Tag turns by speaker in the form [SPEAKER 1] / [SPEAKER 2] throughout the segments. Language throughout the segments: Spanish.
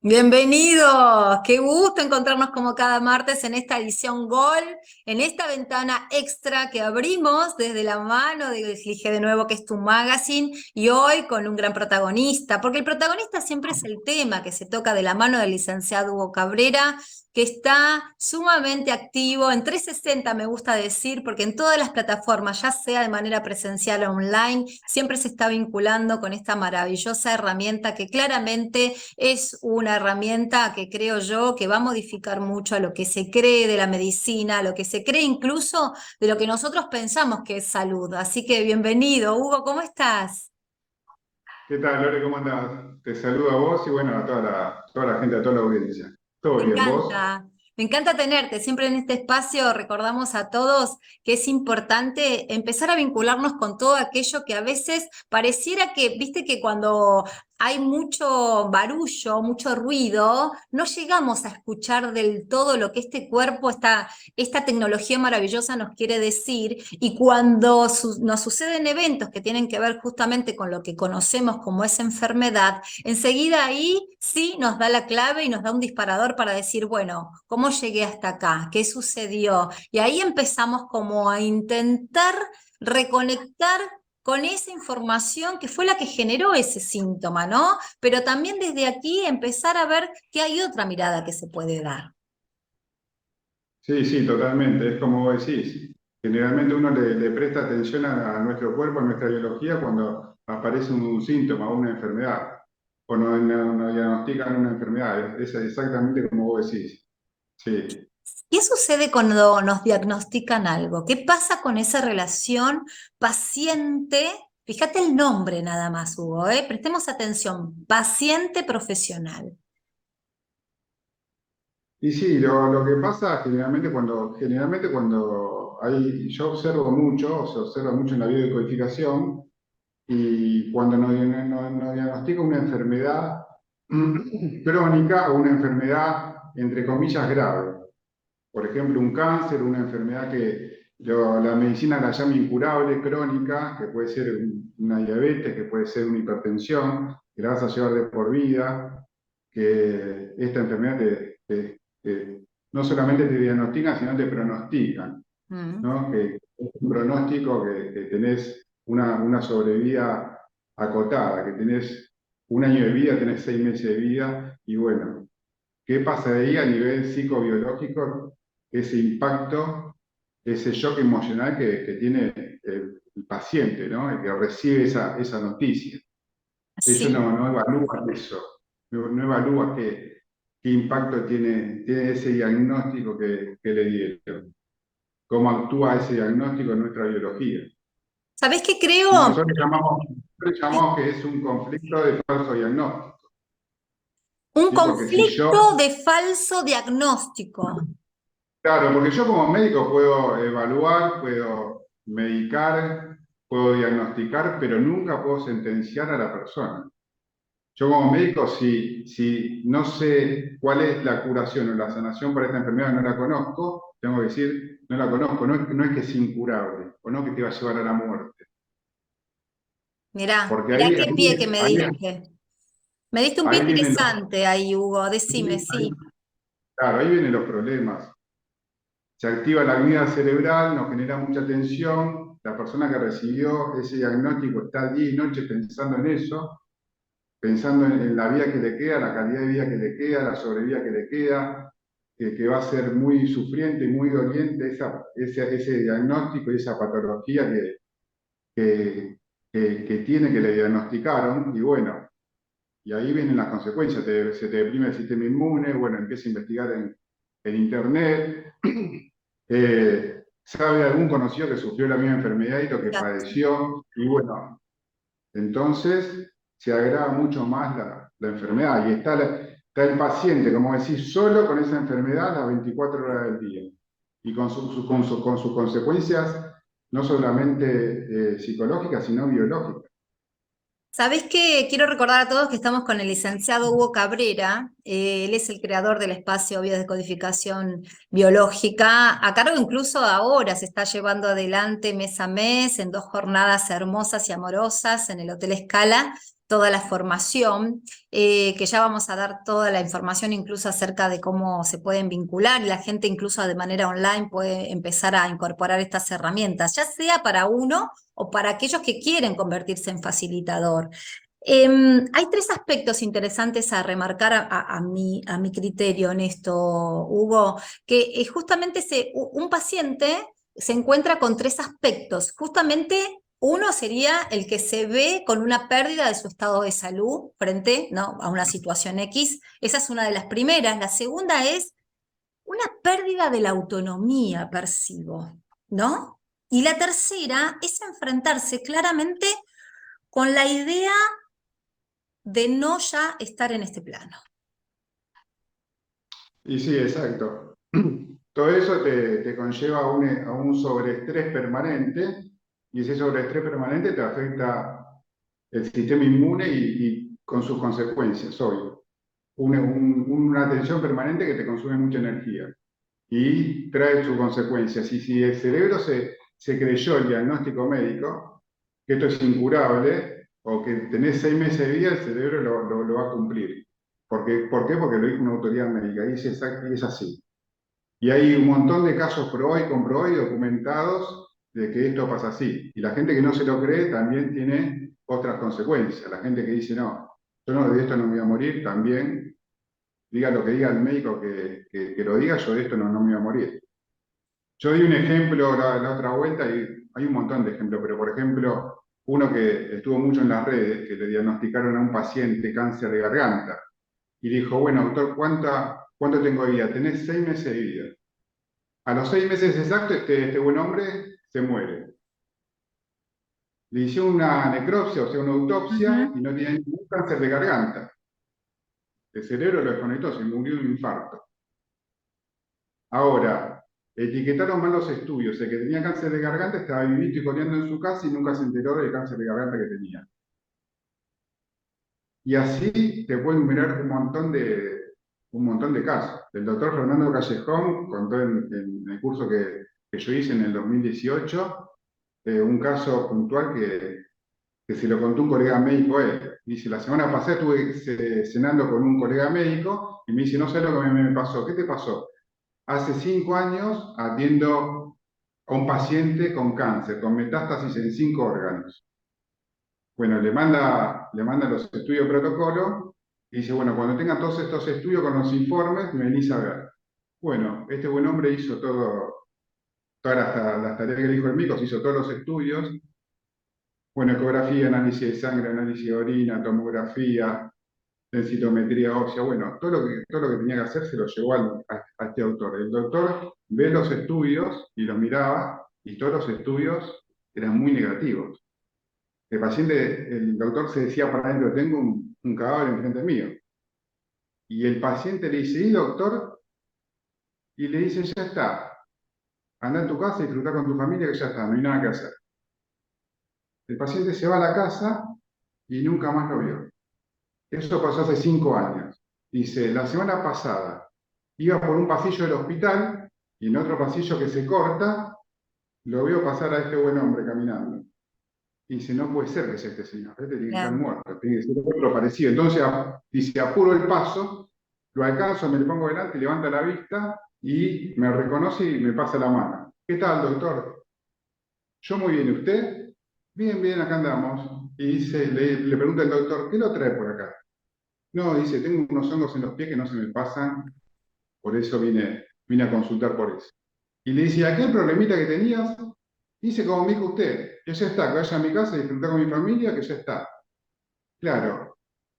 [SPEAKER 1] Bienvenidos, qué gusto encontrarnos como cada martes en esta edición Gol, en esta ventana extra que abrimos desde la mano de Elige de nuevo, que es tu magazine, y hoy con un gran protagonista, porque el protagonista siempre es el tema que se toca de la mano del licenciado Hugo Cabrera, que está sumamente activo en 360, me gusta decir, porque en todas las plataformas, ya sea de manera presencial o online, siempre se está vinculando con esta maravillosa herramienta que claramente es una herramienta que creo yo que va a modificar mucho a lo que se cree de la medicina, a lo que se cree incluso de lo que nosotros pensamos que es salud. Así que bienvenido, Hugo, ¿cómo estás?
[SPEAKER 2] ¿Qué tal, Lore? ¿Cómo andás? Te saludo a vos y bueno, a toda la gente, a toda la audiencia. ¿Todo bien, vos?
[SPEAKER 1] Me encanta tenerte. Siempre en este espacio recordamos a todos que es importante empezar a vincularnos con todo aquello que a veces pareciera que, viste que cuando hay mucho barullo, mucho ruido, no llegamos a escuchar del todo lo que este cuerpo, esta tecnología maravillosa nos quiere decir. Y cuando nos suceden eventos que tienen que ver justamente con lo que conocemos como esa enfermedad, enseguida ahí sí nos da la clave y nos da un disparador para decir, bueno, ¿cómo llegué hasta acá? ¿Qué sucedió? Y ahí empezamos como a intentar reconectar con esa información que fue la que generó ese síntoma, ¿no? Pero también desde aquí empezar a ver que hay otra mirada que se puede dar.
[SPEAKER 2] Sí, sí, totalmente. Es como vos decís. Generalmente uno le presta atención a nuestro cuerpo, a nuestra biología, cuando aparece un síntoma o una enfermedad, o nos diagnostican una enfermedad. Es exactamente como vos decís. Sí.
[SPEAKER 1] ¿Qué sucede cuando nos diagnostican algo? ¿Qué pasa con esa relación paciente? Fíjate el nombre nada más, Hugo, ¿eh? Prestemos atención, paciente profesional.
[SPEAKER 2] Y sí, lo que pasa generalmente cuando yo observo mucho, se observa mucho en la biodecodificación. Y cuando nos diagnostica una enfermedad crónica o una enfermedad, entre comillas, grave, por ejemplo, un cáncer, una enfermedad que la medicina la llama incurable, crónica, que puede ser una diabetes, que puede ser una hipertensión, que la vas a llevar de por vida, que esta enfermedad no solamente te diagnostican, sino te pronostican,
[SPEAKER 1] Mm.
[SPEAKER 2] ¿no? Que es un pronóstico que tenés una sobrevida acotada, que tenés un año de vida, tenés 6 meses de vida, y bueno, ¿qué pasa de ahí a nivel psicobiológico? Ese impacto, ese shock emocional que tiene el paciente, ¿no? El que recibe esa noticia. Ellos
[SPEAKER 1] Sí.
[SPEAKER 2] no evalúan eso, no evalúan qué impacto tiene ese diagnóstico que le dieron, cómo actúa ese diagnóstico en nuestra biología.
[SPEAKER 1] ¿Sabés qué
[SPEAKER 2] Y
[SPEAKER 1] creo?
[SPEAKER 2] nosotros le llamamos que es un conflicto de falso diagnóstico,
[SPEAKER 1] Un
[SPEAKER 2] ¿sí? Porque si yo,
[SPEAKER 1] conflicto de falso diagnóstico.
[SPEAKER 2] claro, porque yo como médico puedo evaluar, puedo medicar, puedo diagnosticar, pero nunca puedo sentenciar a la persona. Yo como médico, si no sé cuál es la curación o la sanación para esta enfermedad, no la conozco, tengo que decir, no la conozco, no es que es incurable, o no que te va a llevar a la muerte. Porque
[SPEAKER 1] Mirá
[SPEAKER 2] ahí,
[SPEAKER 1] qué pie que
[SPEAKER 2] ahí,
[SPEAKER 1] me
[SPEAKER 2] ahí,
[SPEAKER 1] diste. Me diste un pie
[SPEAKER 2] ahí vienen
[SPEAKER 1] interesante ahí, Hugo. Decime,
[SPEAKER 2] ahí-
[SPEAKER 1] sí.
[SPEAKER 2] claro, ahí vienen los problemas. Se activa la amígdala cerebral, nos genera mucha tensión. La persona que recibió ese diagnóstico está día y noche pensando en eso, pensando en la vida que le queda, la calidad de vida que le queda, la sobrevida que le queda, que va a ser muy sufriente y muy doliente ese diagnóstico y esa patología que, que tiene, que le diagnosticaron. Y bueno, y ahí vienen las consecuencias. Se te deprime el sistema inmune, bueno, empieza a investigar en internet. Sabe algún conocido que sufrió la misma enfermedad y lo que
[SPEAKER 1] Fíjate.
[SPEAKER 2] padeció, y bueno, entonces se agrava mucho más la enfermedad y está el paciente, como decís, solo con esa enfermedad las 24 horas del día y con sus consecuencias no solamente psicológicas, sino biológicas.
[SPEAKER 1] ¿Sabés qué? Quiero recordar a todos que estamos con el licenciado Hugo Cabrera. Él es el creador del espacio Biodescodificación Biológica. A cargo incluso ahora se está llevando adelante mes a mes en 2 jornadas hermosas y amorosas en el Hotel Escala. toda la formación, que ya vamos a dar toda la información incluso acerca de cómo se pueden vincular y la gente incluso de manera online puede empezar a incorporar estas herramientas, ya sea para uno o para aquellos que quieren convertirse en facilitador. Hay tres aspectos interesantes a remarcar a mi criterio en esto, Hugo, que justamente un paciente se encuentra con tres aspectos. Justamente uno sería el que se ve con una pérdida de su estado de salud frente, ¿no?, a una situación X. Esa es una de las primeras. La segunda es una pérdida de la autonomía, percibo, ¿no? Y la tercera es enfrentarse claramente con la idea de no ya estar en este plano.
[SPEAKER 2] Y sí, exacto. Todo eso te conlleva a un sobreestrés permanente, y ese sobreestrés permanente te afecta el sistema inmune y con sus consecuencias, obvio. Una tensión permanente que te consume mucha energía y trae sus consecuencias. Y si el cerebro se creyó el diagnóstico médico, que esto es incurable, o que tenés 6 meses de vida, el cerebro lo va a cumplir. ¿Por qué? Porque lo dijo una autoridad médica, y es así. Y hay un montón de casos pro y compro y documentados de que esto pasa así. Y la gente que no se lo cree también tiene otras consecuencias. La gente que dice, no, yo no, de esto no me voy a morir, también diga lo que diga el médico que lo diga, yo de esto no me voy a morir. Yo di un ejemplo la otra vuelta, y hay un montón de ejemplos, pero por ejemplo, uno que estuvo mucho en las redes, que le diagnosticaron a un paciente cáncer de garganta, y dijo, bueno, doctor, ¿cuánto tengo de vida? Tenés 6 meses de vida. A los 6 meses exactos, este buen hombre se muere. Le hicieron una necropsia, o sea, una autopsia, y no tenía ningún cáncer de garganta. El cerebro lo desconectó, se murió de un infarto. Ahora, etiquetaron mal los estudios. El que tenía cáncer de garganta estaba vivito y coleando en su casa y nunca se enteró del cáncer de garganta que tenía. Y así te puedo enumerar un montón de casos. El doctor Fernando Callejón contó en el curso que yo hice en el 2018, un caso puntual que se lo contó un colega médico a él. Dice, la semana pasada estuve cenando con un colega médico y me dice, no sé lo que me pasó. ¿Qué te pasó? Hace 5 años atiendo a un paciente con cáncer, con metástasis en 5 órganos. Bueno, le manda los estudios protocolo y dice, bueno, cuando tengan todos estos estudios con los informes, me venís a ver. Bueno, este buen hombre hizo todas las tareas que le dijo el médico, se hizo todos los estudios. Bueno, ecografía, análisis de sangre, análisis de orina, tomografía, densitometría ósea, bueno, todo lo que tenía que hacer se lo llevó a este doctor. El doctor ve los estudios y los miraba, y todos los estudios eran muy negativos. El doctor se decía para adentro, tengo un cadáver enfrente mío. Y el paciente le dice, ¿y doctor? Y le dice, ya está, anda a tu casa y disfruta con tu familia, que ya está, no hay nada que hacer. El paciente se va a la casa y nunca más lo vio. Eso pasó hace 5 años. Dice, la semana pasada iba por un pasillo del hospital y en otro pasillo que se corta, lo veo pasar a este buen hombre caminando. Y dice, no puede ser que sea este señor, este tiene que estar
[SPEAKER 1] Claro.
[SPEAKER 2] muerto, tiene que ser otro parecido. Entonces, dice, apuro el paso, lo alcanzo, me le pongo delante, levanta la vista y me reconoce y me pasa la mano. ¿Qué tal, doctor? Yo muy bien, ¿y usted? Bien, bien, acá andamos. Y dice, le pregunta el doctor, ¿qué lo trae por acá? No, dice, tengo unos hongos en los pies que no se me pasan, por eso vine a consultar por eso. Y le dice, ¿aquel problemita que tenías? Dice, como me dijo usted, que ya está, que vaya a mi casa y disfrutar con mi familia, que ya está. Claro,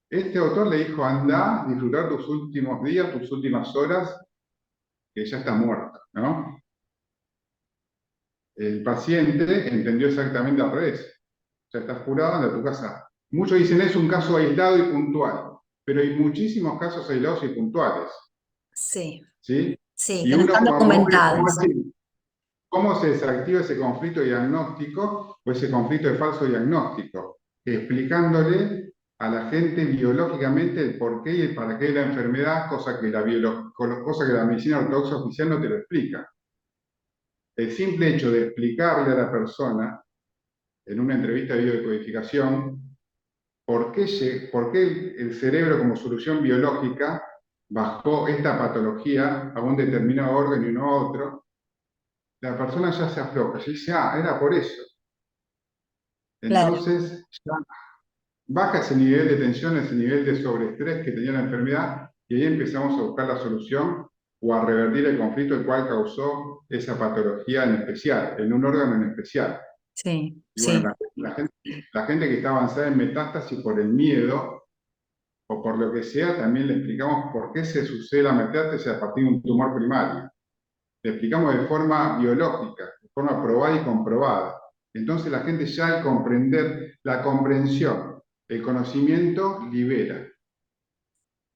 [SPEAKER 2] este autor le dijo, anda, disfrutar tus últimos días, tus últimas horas, que ya está muerto, ¿no? El paciente entendió exactamente al revés. Ya estás curado, anda a tu casa. Muchos dicen, es un caso aislado y puntual, pero hay muchísimos casos aislados y puntuales.
[SPEAKER 1] Sí,
[SPEAKER 2] ¿Sí?
[SPEAKER 1] sí,
[SPEAKER 2] Y
[SPEAKER 1] que no
[SPEAKER 2] uno,
[SPEAKER 1] están documentados.
[SPEAKER 2] ¿cómo se desactiva ese conflicto diagnóstico o ese conflicto de falso diagnóstico? Explicándole a la gente biológicamente el porqué y el para qué de la enfermedad, cosa que la medicina ortodoxa oficial no te lo explica. El simple hecho de explicarle a la persona en una entrevista de biodecodificación por qué el cerebro como solución biológica bajó esta patología a un determinado órgano y no a otro. La persona ya se afloja, ya dice, ah, era por eso.
[SPEAKER 1] Claro.
[SPEAKER 2] Entonces, ya baja ese nivel de tensión, ese nivel de sobreestrés que tenía la enfermedad, y ahí empezamos a buscar la solución o a revertir el conflicto el cual causó esa patología en especial, en un órgano en especial.
[SPEAKER 1] Sí,
[SPEAKER 2] Y bueno,
[SPEAKER 1] sí.
[SPEAKER 2] la gente que está avanzada en metástasis por el miedo o por lo que sea, también le explicamos por qué se sucede la metástasis a partir de un tumor primario. Le explicamos de forma biológica, de forma probada y comprobada. Entonces la gente ya al comprender la comprensión, el conocimiento libera.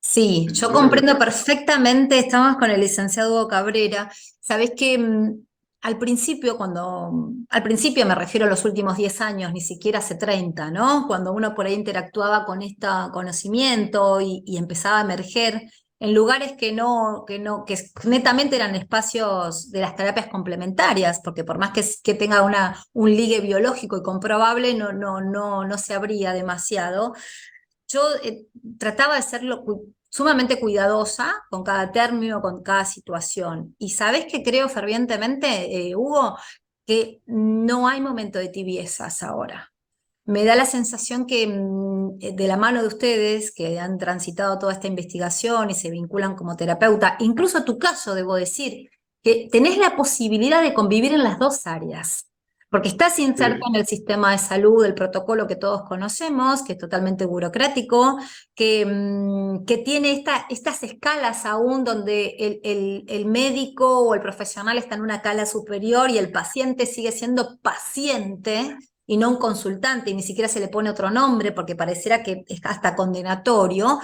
[SPEAKER 1] Sí, yo
[SPEAKER 2] ¿Entendés lo que
[SPEAKER 1] comprendo perfectamente, estamos con el licenciado Hugo Cabrera. Sabés que al principio, al principio me refiero a los últimos 10 años, ni siquiera hace 30, ¿no? Cuando uno por ahí interactuaba con este conocimiento y empezaba a emerger en lugares que netamente eran espacios de las terapias complementarias, porque por más que tenga un ligue biológico y comprobable, no se abría demasiado. Yo trataba de ser sumamente cuidadosa con cada término, con cada situación. Y sabes que creo fervientemente, Hugo, que no hay momento de tibiezas ahora. Me da la sensación que de la mano de ustedes, que han transitado toda esta investigación y se vinculan como terapeuta, incluso tu caso, debo decir, que tenés la posibilidad de convivir en las dos áreas, porque estás inserto
[SPEAKER 2] sí.
[SPEAKER 1] en el sistema de salud, el protocolo que todos conocemos, que es totalmente burocrático, que tiene estas escalas aún donde el médico o el profesional está en una cala superior y el paciente sigue siendo paciente y no un consultante, y ni siquiera se le pone otro nombre porque pareciera que es hasta condenatorio.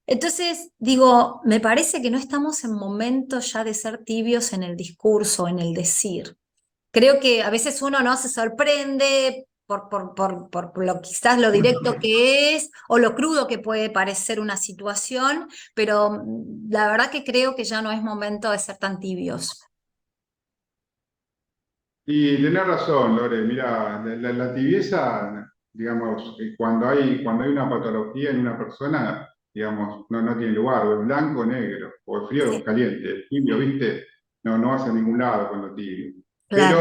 [SPEAKER 1] Entonces, digo, me parece que no estamos en momento ya de ser tibios en el discurso, en el decir. Creo que a veces uno no se sorprende por lo, quizás lo directo que es o lo crudo que puede parecer una situación, pero la verdad que creo que ya no es momento de ser tan tibios.
[SPEAKER 2] Y tenés razón, Lore, mira, la tibieza, digamos, cuando hay una patología en una persona, digamos, no tiene lugar, o es blanco o negro, o es frío o
[SPEAKER 1] Sí,
[SPEAKER 2] caliente. El tibio, viste, no vas a ningún lado con lo tibio.
[SPEAKER 1] claro,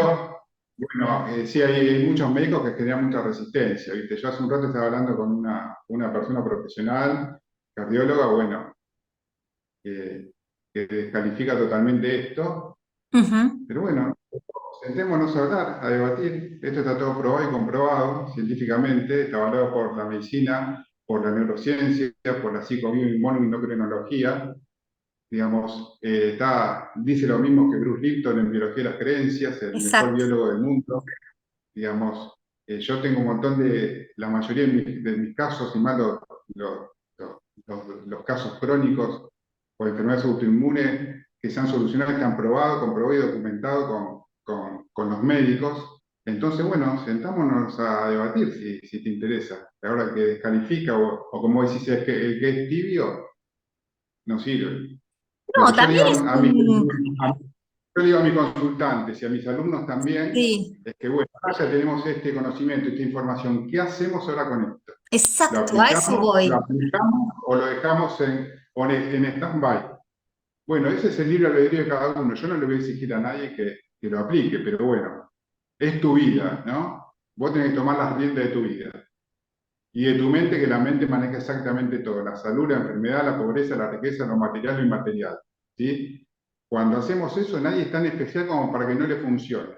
[SPEAKER 2] Pero, bueno, sí hay muchos médicos que generan mucha resistencia, viste. Yo hace un rato estaba hablando con una persona profesional, cardióloga, bueno, que, que descalifica totalmente esto,
[SPEAKER 1] ujú,
[SPEAKER 2] pero bueno, sentémonos a hablar, a debatir. Esto está todo probado y comprobado científicamente, está avalado por la medicina, por la neurociencia, por la psicoinmunocrinología. Digamos, dice lo mismo que Bruce Lipton en Biología de las Creencias, el mejor
[SPEAKER 1] exacto,
[SPEAKER 2] biólogo del mundo. Digamos, yo tengo un montón la mayoría de mis casos, y más los, los- los casos crónicos por enfermedades autoinmunes que se han solucionado, que han probado, comprobado y documentado con los médicos. Entonces, bueno, sentámonos a debatir si te interesa. Ahora que descalifica o como decís, el que es tibio, no sirve. Lo
[SPEAKER 1] no,
[SPEAKER 2] que yo le
[SPEAKER 1] también
[SPEAKER 2] digo
[SPEAKER 1] es
[SPEAKER 2] a- yo le digo a mis consultantes y a mis alumnos también,
[SPEAKER 1] sí,
[SPEAKER 2] es que bueno, ahora ya tenemos este conocimiento, esta información. ¿Qué hacemos ahora con esto?
[SPEAKER 1] exacto, a eso
[SPEAKER 2] Lo
[SPEAKER 1] voy.
[SPEAKER 2] aplicamos o lo dejamos en stand-by? Bueno, ese es el libre albedrío de cada uno. Yo no le voy a exigir a nadie que lo aplique, pero bueno, es tu vida, ¿no? Vos tenés que tomar las riendas de tu vida y de tu mente, que la mente maneja exactamente todo: la salud, la enfermedad, la pobreza, la riqueza, lo material, lo inmaterial. ¿Sí? Cuando hacemos eso, nadie es tan especial como para que no le funcione.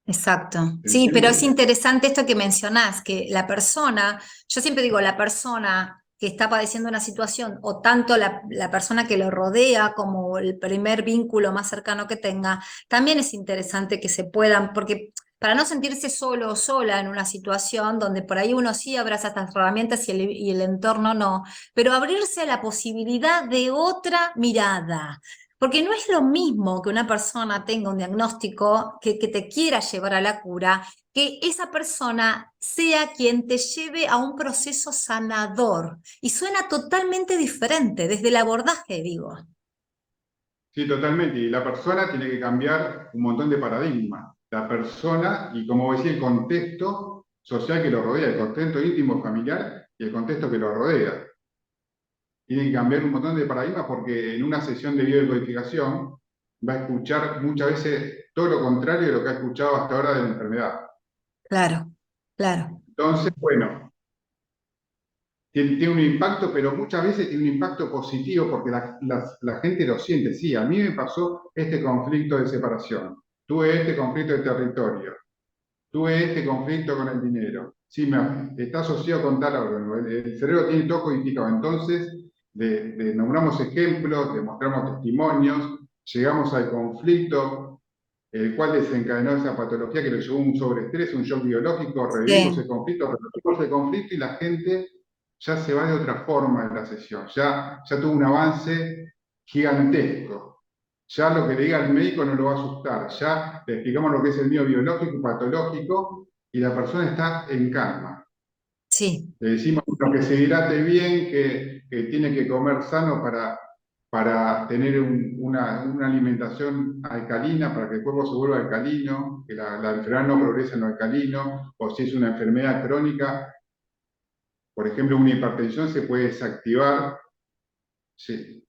[SPEAKER 1] Exacto.
[SPEAKER 2] ¿Se
[SPEAKER 1] Sí, pero es
[SPEAKER 2] entiende?
[SPEAKER 1] interesante esto que mencionás, que la persona, yo siempre digo, la persona que está padeciendo una situación, o tanto la persona que lo rodea como el primer vínculo más cercano que tenga, también es interesante que se puedan, porque para no sentirse solo o sola en una situación donde por ahí uno sí abraza estas herramientas y el entorno no, pero abrirse a la posibilidad de otra mirada. Porque no es lo mismo que una persona tenga un diagnóstico que te quiera llevar a la cura, que esa persona sea quien te lleve a un proceso sanador. Y suena totalmente diferente desde el abordaje, digo.
[SPEAKER 2] Sí, totalmente. Y la persona tiene que cambiar un montón de paradigmas. La persona, y como decía, el contexto social que lo rodea, el contexto íntimo familiar y el contexto que lo rodea. Tiene que cambiar un montón de paradigmas porque en una sesión de biodecodificación va a escuchar muchas veces todo lo contrario de lo que ha escuchado hasta ahora de la enfermedad.
[SPEAKER 1] Claro, claro.
[SPEAKER 2] Entonces, bueno, tiene un impacto, pero muchas veces tiene un impacto positivo porque la gente lo siente. Sí, a mí me pasó este conflicto de separación, tuve este conflicto de territorio, tuve este conflicto con el dinero. Sí, está asociado con tal órgano. El cerebro tiene todo codificado. Entonces, nombramos ejemplos, demostramos testimonios, llegamos al conflicto, el cual desencadenó esa patología que le llevó un sobreestrés, un shock biológico, revivimos
[SPEAKER 1] Sí,
[SPEAKER 2] el conflicto, repetimos el conflicto y la gente ya se va de otra forma en la sesión. Ya tuvo un avance gigantesco. Ya lo que le diga el médico no lo va a asustar. Ya le explicamos lo que es el miedo biológico y patológico y la persona está en calma.
[SPEAKER 1] sí,
[SPEAKER 2] Le decimos bueno, que se hidrate bien, que tiene que comer sano para tener una alimentación alcalina, para que el cuerpo se vuelva alcalino, que la enfermedad no progrese en lo alcalino, o si es una enfermedad crónica, por ejemplo, una hipertensión se puede desactivar. Sí,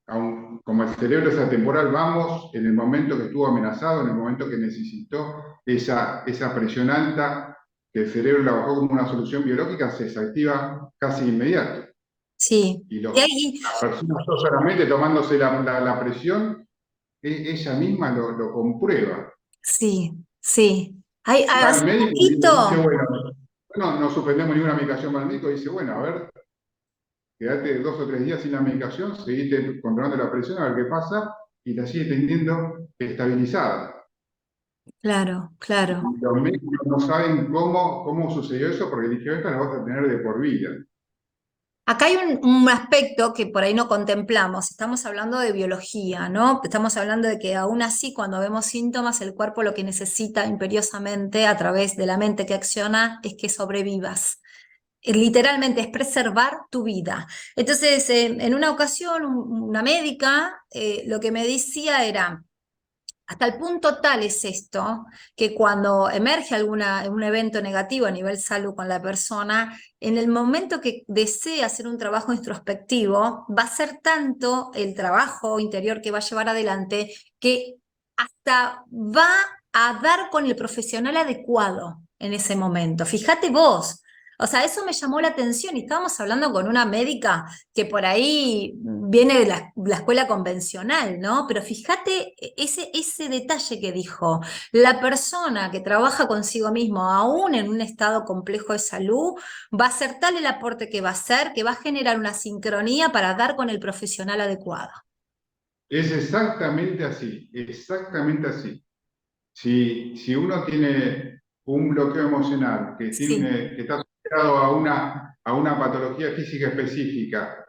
[SPEAKER 2] como el cerebro es atemporal, vamos en el momento que estuvo amenazado, en el momento que necesitó esa presión alta, que el cerebro la bajó como una solución biológica, se desactiva casi inmediato.
[SPEAKER 1] sí.
[SPEAKER 2] Y
[SPEAKER 1] Y ahí,
[SPEAKER 2] la persona solamente tomándose la presión, ella misma lo comprueba.
[SPEAKER 1] sí, sí.
[SPEAKER 2] Va
[SPEAKER 1] Hace
[SPEAKER 2] al médico y le dice,
[SPEAKER 1] poquito,
[SPEAKER 2] bueno, no suspendemos ninguna medicación para el médico, dice, bueno, a ver, quédate 2 o 3 días sin la medicación, seguiste controlando la presión, a ver qué pasa, y la sigue teniendo estabilizada.
[SPEAKER 1] claro, claro.
[SPEAKER 2] Los médicos no saben cómo sucedió eso, porque dije, esta la vas a tener de por vida.
[SPEAKER 1] Acá hay un aspecto que por ahí no contemplamos. Estamos hablando de biología, ¿no? Estamos hablando de que aún así, cuando vemos síntomas, el cuerpo lo que necesita imperiosamente a través de la mente que acciona es que sobrevivas. Literalmente es preservar tu vida. Entonces, en una ocasión, una médica lo que me decía era, hasta el punto tal es esto, que cuando emerge un evento negativo a nivel salud con la persona, en el momento que desee hacer un trabajo introspectivo, va a ser tanto el trabajo interior que va a llevar adelante que hasta va a dar con el profesional adecuado en ese momento. Fíjate vos. O sea, eso me llamó la atención y estábamos hablando con una médica que por ahí viene de la escuela convencional, ¿no? Pero fíjate ese detalle que dijo, la persona que trabaja consigo mismo, aún en un estado complejo de salud, va a ser tal el aporte que va a hacer, que va a generar una sincronía para dar con el profesional adecuado.
[SPEAKER 2] Es exactamente así, exactamente así. Si uno tiene un bloqueo emocional
[SPEAKER 1] Sí,
[SPEAKER 2] que está asociado a una patología física específica,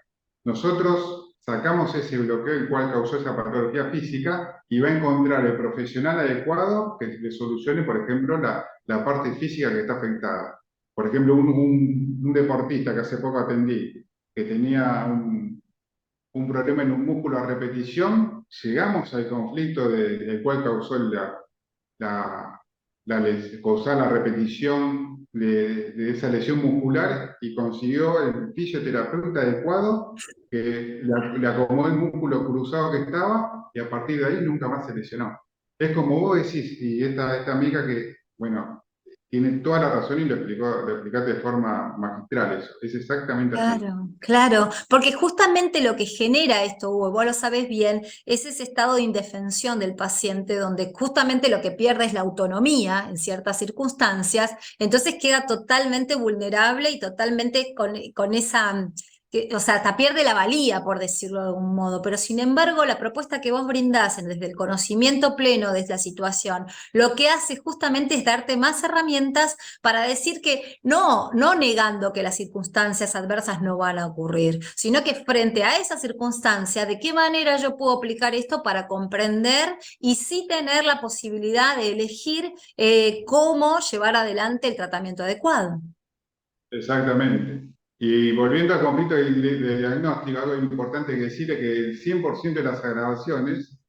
[SPEAKER 2] nosotros sacamos ese bloqueo el cual causó esa patología física y va a encontrar el profesional adecuado que le solucione, por ejemplo, la parte física que está afectada. Por ejemplo, un deportista que hace poco atendí, que tenía un problema en un músculo a repetición, llegamos al conflicto del cual causó la, causar la repetición de esa lesión muscular y consiguió el fisioterapeuta adecuado que le acomodó el músculo cruzado que estaba y a partir de ahí nunca más se lesionó. Es como vos decís, y esta amiga que, bueno, tiene toda la razón y lo explicaste de forma magistral eso. Es exactamente así.
[SPEAKER 1] claro, claro, porque justamente lo que genera esto, Hugo, vos lo sabés bien, es ese estado de indefensión del paciente donde justamente lo que pierde es la autonomía en ciertas circunstancias, entonces queda totalmente vulnerable y totalmente con esa, o sea, hasta pierde la valía, por decirlo de algún modo, pero sin embargo la propuesta que vos brindás desde el conocimiento pleno de la situación, lo que hace justamente es darte más herramientas para decir que no negando que las circunstancias adversas no van a ocurrir, sino que frente a esa circunstancia, ¿de qué manera yo puedo aplicar esto para comprender y sí tener la posibilidad de elegir cómo llevar adelante el tratamiento adecuado?
[SPEAKER 2] Exactamente. Y volviendo al conflicto de diagnóstico, algo importante que decir es que el 100% de las agravaciones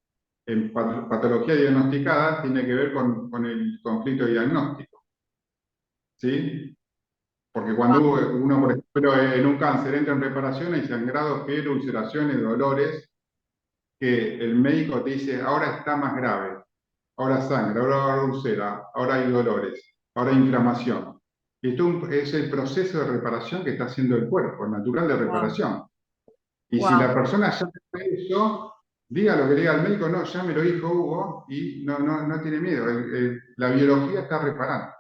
[SPEAKER 2] en patología diagnosticada tiene que ver con el conflicto diagnóstico. ¿Sí? Porque cuando uno, por ejemplo, en un cáncer entra en reparación, hay sangrado, fiebre, ulceraciones, dolores, que el médico te dice, ahora está más grave, ahora sangra, ahora hay úlcera, ahora hay dolores, ahora hay inflamación. Y esto es el proceso de reparación que está haciendo el cuerpo, natural de
[SPEAKER 1] Wow,
[SPEAKER 2] reparación. Y si la
[SPEAKER 1] wow.
[SPEAKER 2] persona ya sabe eso, diga lo que le diga al médico, no, ya me lo dijo Hugo, y no tiene miedo. La biología está reparando.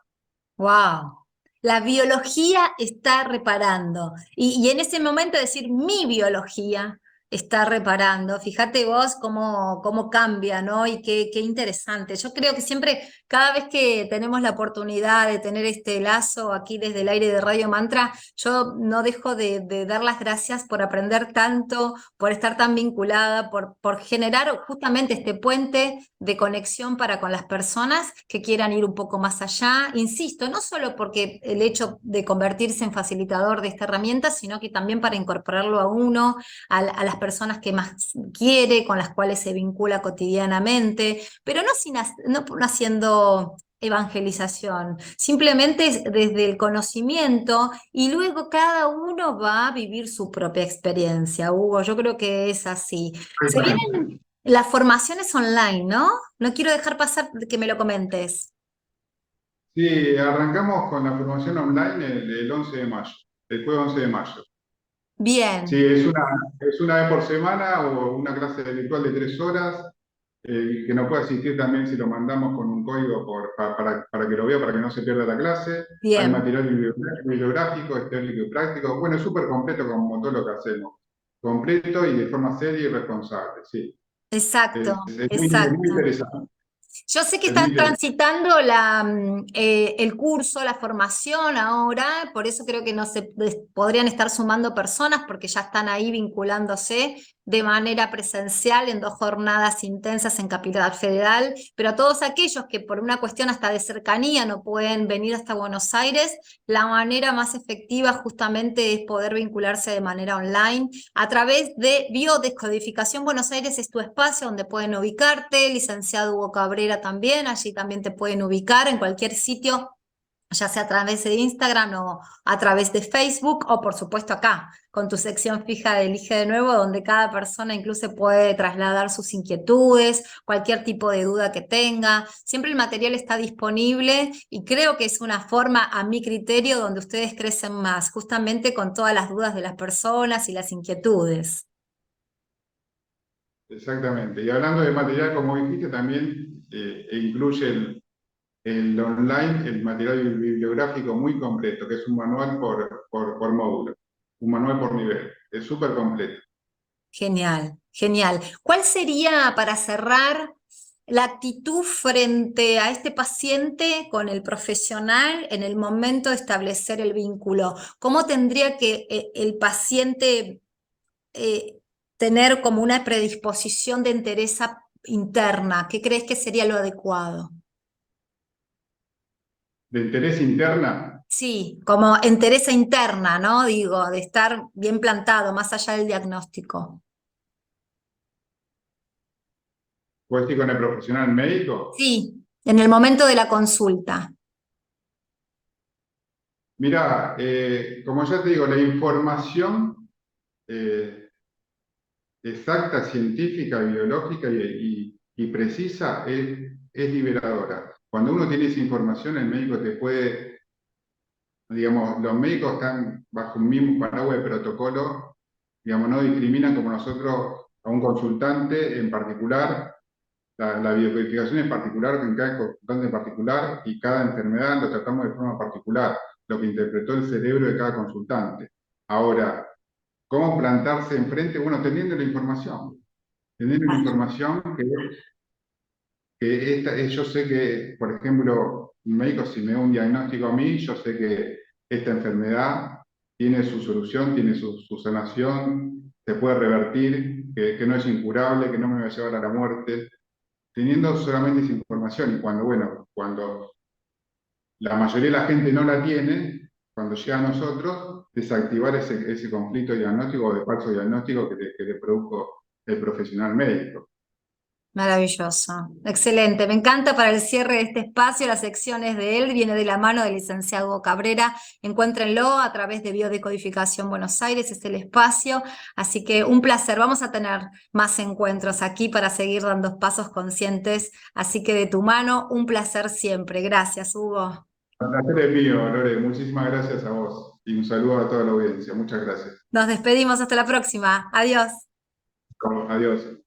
[SPEAKER 1] Wow. La biología está reparando. Y en ese momento decir mi biología está reparando. Fíjate vos cómo cambia, ¿no? Y qué interesante. Yo creo que siempre, cada vez que tenemos la oportunidad de tener este lazo aquí desde el aire de Radio Mantra, yo no dejo de dar las gracias por aprender tanto, por estar tan vinculada, por generar justamente este puente de conexión para con las personas que quieran ir un poco más allá. Insisto, no solo porque el hecho de convertirse en facilitador de esta herramienta, sino que también para incorporarlo a uno, a las personas que más quiere, con las cuales se vincula cotidianamente, pero no haciendo evangelización, simplemente desde el conocimiento y luego cada uno va a vivir su propia experiencia, Hugo, yo creo que es así. Se vienen las formaciones online, ¿no? No quiero dejar pasar que me lo comentes.
[SPEAKER 2] Sí, arrancamos con la formación online el 11 de mayo, el jueves 11 de mayo. Sí,
[SPEAKER 1] Bien,
[SPEAKER 2] es una vez por semana o una clase virtual de 3 horas, que no puede asistir también si lo mandamos con un código para que lo vea, para que no se pierda la clase. Hay
[SPEAKER 1] bien,
[SPEAKER 2] material bibliográfico, es teórico y práctico. Bueno, es súper completo como todo lo que hacemos. Completo y de forma seria y responsable, sí.
[SPEAKER 1] exacto,
[SPEAKER 2] Es muy
[SPEAKER 1] exacto.
[SPEAKER 2] interesante.
[SPEAKER 1] Yo sé que
[SPEAKER 2] Es muy
[SPEAKER 1] estás
[SPEAKER 2] interesante.
[SPEAKER 1] transitando el curso, la formación ahora, por eso creo que no se podrían estar sumando personas porque ya están ahí vinculándose de manera presencial en 2 jornadas intensas en Capital Federal, pero a todos aquellos que por una cuestión hasta de cercanía no pueden venir hasta Buenos Aires, la manera más efectiva justamente es poder vincularse de manera online a través de Biodescodificación Buenos Aires. Es tu espacio donde pueden ubicarte, licenciado Hugo Cabrera también, allí también te pueden ubicar en cualquier sitio, ya sea a través de Instagram o a través de Facebook, o por supuesto acá, con tu sección fija de Elige de Nuevo, donde cada persona incluso puede trasladar sus inquietudes, cualquier tipo de duda que tenga. Siempre el material está disponible y creo que es una forma, a mi criterio, donde ustedes crecen más, justamente con todas las dudas de las personas y las inquietudes.
[SPEAKER 2] Exactamente. Y hablando de material, como dijiste, también incluye el online, el material bibliográfico muy completo, que es un manual por módulo, un manual por nivel. Es súper completo.
[SPEAKER 1] Genial, genial. ¿Cuál sería, para cerrar, la actitud frente a este paciente con el profesional en el momento de establecer el vínculo? ¿Cómo tendría que el paciente eh, tener como una predisposición de entereza interna? ¿Qué crees que sería lo adecuado?
[SPEAKER 2] De interés interna,
[SPEAKER 1] Sí, como entereza interna, ¿no? Digo, de estar bien plantado, más allá del diagnóstico.
[SPEAKER 2] pues estoy con el profesional médico.
[SPEAKER 1] Sí, en el momento de la consulta.
[SPEAKER 2] Mira, como ya te digo, la información eh, exacta, científica, biológica y precisa es liberadora. Cuando uno tiene esa información, el médico te puede, digamos, los médicos están bajo un mismo paraguas de protocolo, digamos, no discriminan como nosotros a un consultante en particular, la biocodificación en particular, en cada consultante en particular y cada enfermedad lo tratamos de forma particular, lo que interpretó el cerebro de cada consultante. Ahora, ¿cómo plantarse enfrente? Bueno, teniendo la información yo sé que, por ejemplo, un médico si me da un diagnóstico a mí, yo sé que esta enfermedad tiene su solución, tiene su sanación, se puede revertir, que no es incurable, que no me va a llevar a la muerte, teniendo solamente esa información. Y cuando la mayoría de la gente no la tiene, cuando llega a nosotros, desactivar ese conflicto diagnóstico o de falso diagnóstico que te produjo el profesional médico.
[SPEAKER 1] Maravilloso, excelente. Me encanta para el cierre de este espacio, las secciones de él, viene de la mano del licenciado Hugo Cabrera. Encuéntrenlo a través de Biodecodificación Buenos Aires, es el espacio. Así que un placer, vamos a tener más encuentros aquí para seguir dando pasos conscientes. Así que de tu mano, un placer siempre. Gracias, Hugo.
[SPEAKER 2] El placer es mío, Lore. Muchísimas gracias a vos y un saludo a toda la audiencia. Muchas gracias.
[SPEAKER 1] Nos despedimos hasta la próxima. Adiós.
[SPEAKER 2] Adiós.